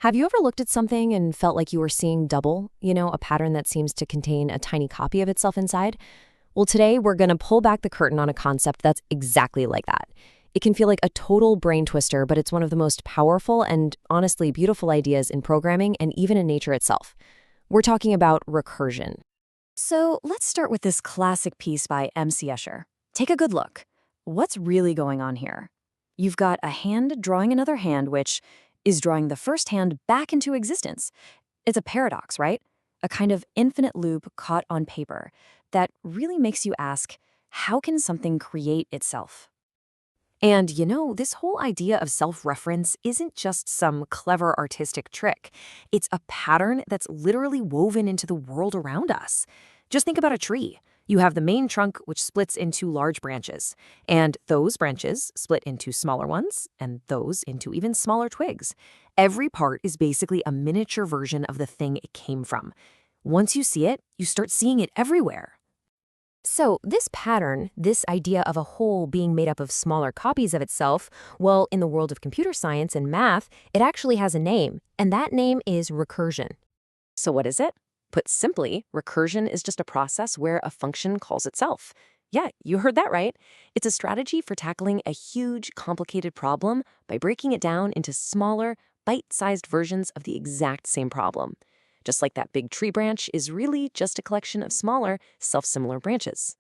Have you ever looked at something and felt like you were seeing double? A pattern that seems to contain a tiny copy of itself inside? Well, today we're going to pull back the curtain on a concept that's exactly like that. It can feel like a total brain twister, but it's one of the most powerful and honestly beautiful ideas in programming and even in nature itself. We're talking about recursion. So let's start with this classic piece by M.C. Escher. Take a good look. What's really going on here? You've got a hand drawing another hand, which is drawing the first hand back into existence. It's a paradox, right? A kind of infinite loop caught on paper that really makes you ask, how can something create itself? And this whole idea of self-reference isn't just some clever artistic trick. It's a pattern that's literally woven into the world around us. Just think about a tree. You have the main trunk, which splits into large branches, and those branches split into smaller ones, and those into even smaller twigs. Every part is basically a miniature version of the thing it came from. Once you see it, you start seeing it everywhere. So this pattern, this idea of a whole being made up of smaller copies of itself, well, in the world of computer science and math, it actually has a name, and that name is recursion. So what is it? Put simply, recursion is just a process where a function calls itself. Yeah, you heard that right. It's a strategy for tackling a huge, complicated problem by breaking it down into smaller, bite-sized versions of the exact same problem. Just like that big tree branch is really just a collection of smaller, self-similar branches.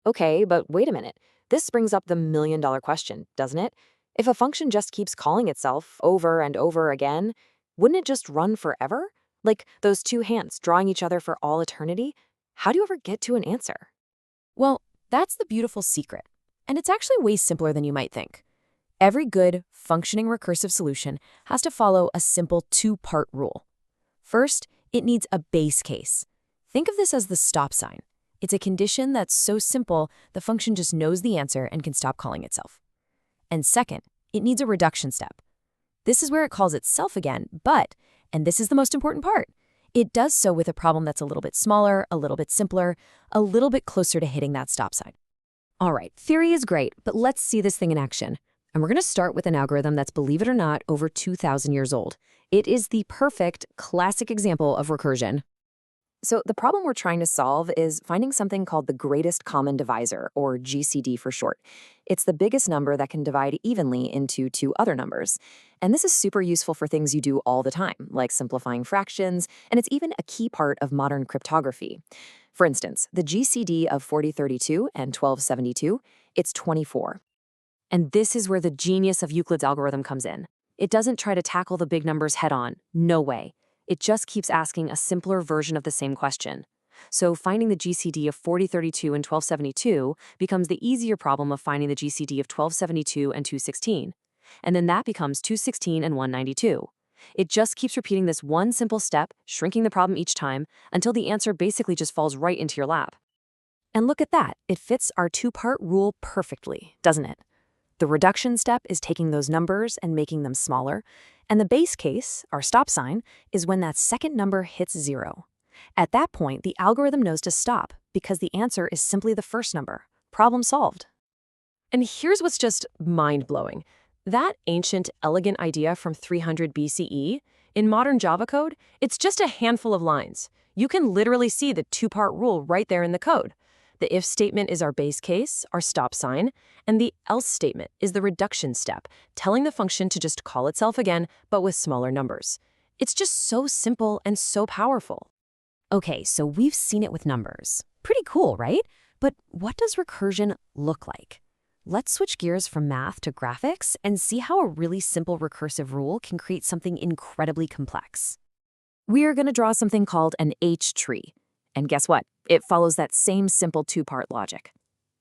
Okay, but wait a minute. This brings up the million-dollar question, doesn't it? If a function just keeps calling itself over and over again, wouldn't it just run forever? Like those two hands drawing each other for all eternity? How do you ever get to an answer? Well, that's the beautiful secret. And it's actually way simpler than you might think. Every good, functioning recursive solution has to follow a simple two-part rule. First, it needs a base case. Think of this as the stop sign. It's a condition that's so simple, the function just knows the answer and can stop calling itself. And second, it needs a reduction step. This is where it calls itself again, but, and this is the most important part, it does so with a problem that's a little bit smaller, a little bit simpler, a little bit closer to hitting that stop sign. All right, theory is great, but let's see this thing in action. And we're going to start with an algorithm that's, believe it or not, over 2,000 years old. It is the perfect, classic example of recursion. So the problem we're trying to solve is finding something called the greatest common divisor, or GCD for short. It's the biggest number that can divide evenly into two other numbers. And this is super useful for things you do all the time, like simplifying fractions, and it's even a key part of modern cryptography. For instance, the GCD of 4032 and 1272, it's 24. And this is where the genius of Euclid's algorithm comes in. It doesn't try to tackle the big numbers head-on. No way. It just keeps asking a simpler version of the same question. So finding the GCD of 4032 and 1272 becomes the easier problem of finding the GCD of 1272 and 216. And then that becomes 216 and 192. It just keeps repeating this one simple step, shrinking the problem each time, until the answer basically just falls right into your lap. And look at that. It fits our two-part rule perfectly, doesn't it? The reduction step is taking those numbers and making them smaller, and the base case, our stop sign, is when that second number hits 0. At that point, the algorithm knows to stop because the answer is simply the first number. Problem solved. And here's what's just mind-blowing. That ancient, elegant idea from 300 BCE, in modern Java code, it's just a handful of lines. You can literally see the two-part rule right there in the code. The if statement is our base case, our stop sign, and the else statement is the reduction step, telling the function to just call itself again, but with smaller numbers. It's just so simple and so powerful. Okay, so we've seen it with numbers. Pretty cool, right? But what does recursion look like? Let's switch gears from math to graphics and see how a really simple recursive rule can create something incredibly complex. We're going to draw something called an H tree. And guess what? It follows that same simple two-part logic.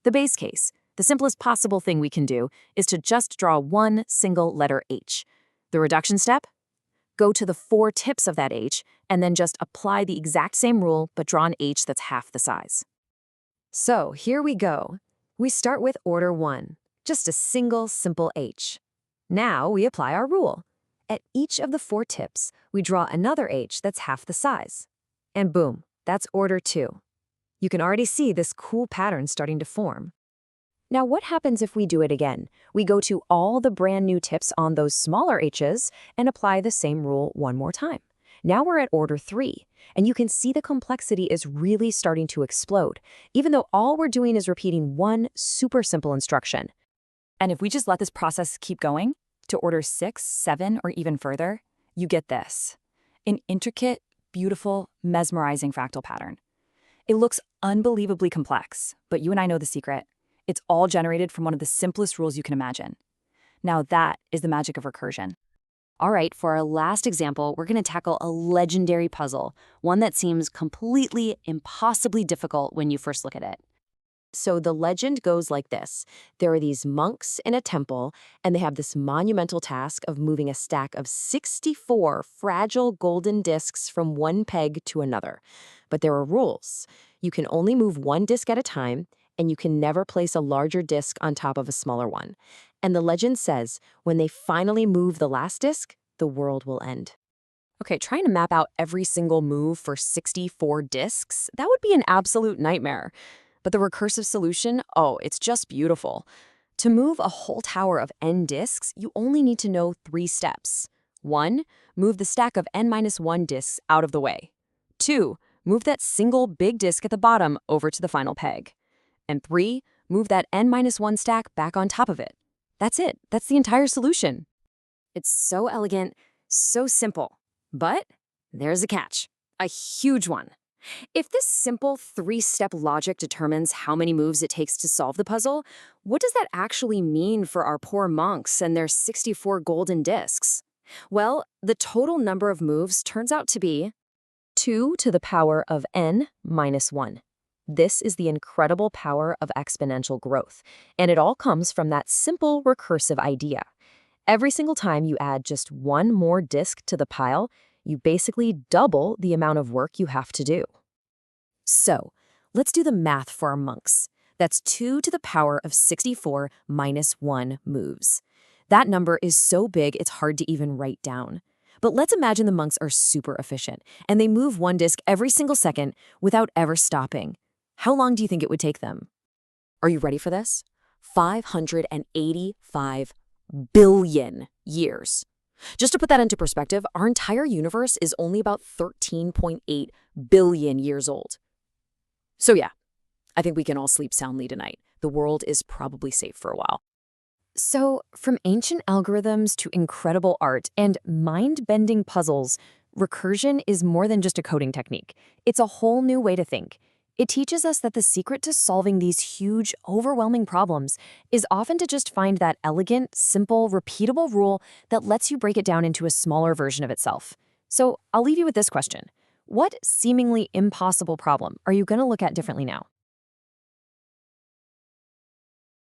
The base case, the simplest possible thing we can do, is to just draw one single letter H. The reduction step? Go to the 4 tips of that H, and then just apply the exact same rule, but draw an H that's half the size. So here we go. We start with order 1, just a single simple H. Now we apply our rule. At each of the 4 tips, we draw another H that's half the size. And boom. That's order 2. You can already see this cool pattern starting to form. Now, what happens if we do it again? We go to all the brand new tips on those smaller h's and apply the same rule one more time. Now we're at order 3, and you can see the complexity is really starting to explode, even though all we're doing is repeating one super simple instruction. And if we just let this process keep going to order 6, 7, or even further, you get this: an intricate, beautiful, mesmerizing fractal pattern. It looks unbelievably complex, but you and I know the secret. It's all generated from one of the simplest rules you can imagine. Now that is the magic of recursion. All right, for our last example, we're going to tackle a legendary puzzle, one that seems completely, impossibly difficult when you first look at it. So the legend goes like this. There are these monks in a temple, and they have this monumental task of moving a stack of 64 fragile golden discs from one peg to another. But there are rules. You can only move one disc at a time, and you can never place a larger disc on top of a smaller one. And the legend says, when they finally move the last disc, the world will end. Okay, trying to map out every single move for 64 discs, that would be an absolute nightmare. But the recursive solution, oh, it's just beautiful. To move a whole tower of n discs, you only need to know 3 steps. 1, move the stack of n-1 discs out of the way. 2, move that single big disc at the bottom over to the final peg. And 3, move that n-1 stack back on top of it. That's it. That's the entire solution. It's so elegant, so simple. But there's a catch, a huge one. If this simple 3-step logic determines how many moves it takes to solve the puzzle, what does that actually mean for our poor monks and their 64 golden discs? Well, the total number of moves turns out to be 2 to the power of n-1. This is the incredible power of exponential growth, and it all comes from that simple recursive idea. Every single time you add just one more disk to the pile, you basically double the amount of work you have to do. So, let's do the math for our monks. That's 2 to the power of 64 minus 1 moves. That number is so big it's hard to even write down. But let's imagine the monks are super efficient, and they move one disk every single second without ever stopping. How long do you think it would take them? Are you ready for this? 585 billion years. Just to put that into perspective, our entire universe is only about 13.8 billion years old. So yeah, I think we can all sleep soundly tonight. The world is probably safe for a while. So, from ancient algorithms to incredible art and mind-bending puzzles, recursion is more than just a coding technique. It's a whole new way to think. It teaches us that the secret to solving these huge, overwhelming problems is often to just find that elegant, simple, repeatable rule that lets you break it down into a smaller version of itself. So I'll leave you with this question. What seemingly impossible problem are you going to look at differently now?